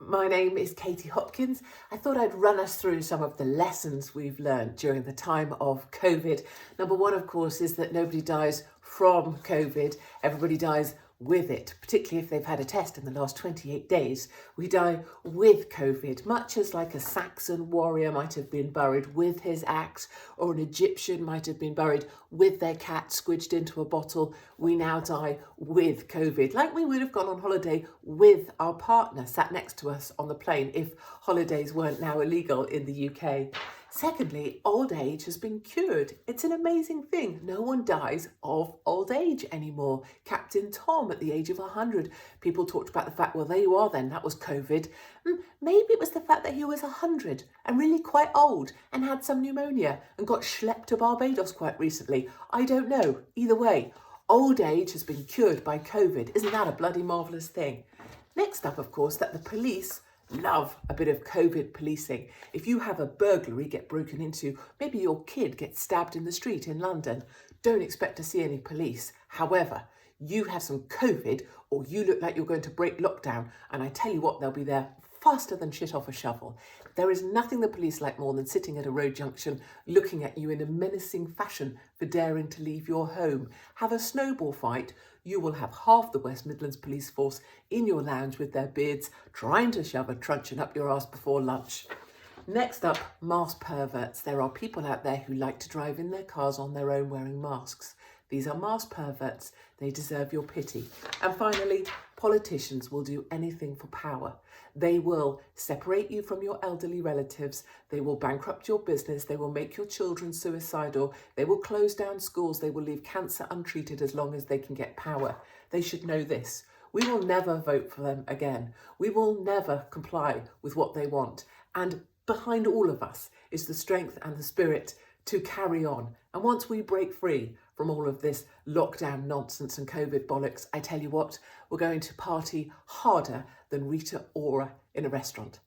My name is Katie Hopkins. I thought I'd run us through some of the lessons we've learned during the time of COVID. Number one, of course, is that nobody dies from COVID. Everybody dies with it, particularly if they've had a test in the last 28 days. We die with COVID, much as like a Saxon warrior might have been buried with his axe, or an Egyptian might have been buried with their cat squidged into a bottle. We now die with COVID, like we would have gone on holiday with our partner sat next to us on the plane if holidays weren't now illegal in the UK. Secondly, old age has been cured. It's an amazing thing. No one dies of old age anymore. Captain Tom at the age of 100. People talked about the fact, well, there you are then, that was COVID. Maybe it was the fact that he was 100 and really quite old and had some pneumonia and got schlepped to Barbados quite recently. I don't know. Either way, old age has been cured by COVID. Isn't that a bloody marvellous thing? Next up, of course, that the police love a bit of COVID policing. If you have a burglary get broken into, maybe your kid gets stabbed in the street in London, don't expect to see any police. However, you have some COVID or you look like you're going to break lockdown, and I tell you what, they'll be there faster than shit off a shovel. There is nothing the police like more than sitting at a road junction looking at you in a menacing fashion for daring to leave your home. Have a snowball fight, you will have half the West Midlands police force in your lounge with their beards trying to shove a truncheon up your ass before lunch. Next up, mask perverts. There are people out there who like to drive in their cars on their own wearing masks. These are mask perverts. They deserve your pity. And finally, politicians will do anything for power. They will separate you from your elderly relatives. They will bankrupt your business. They will make your children suicidal. They will close down schools. They will leave cancer untreated as long as they can get power. They should know this. We will never vote for them again. We will never comply with what they want. And behind all of us is the strength and the spirit to carry on. And once we break free from all of this lockdown nonsense and COVID bollocks, I tell you what, we're going to party harder than Rita Ora in a restaurant.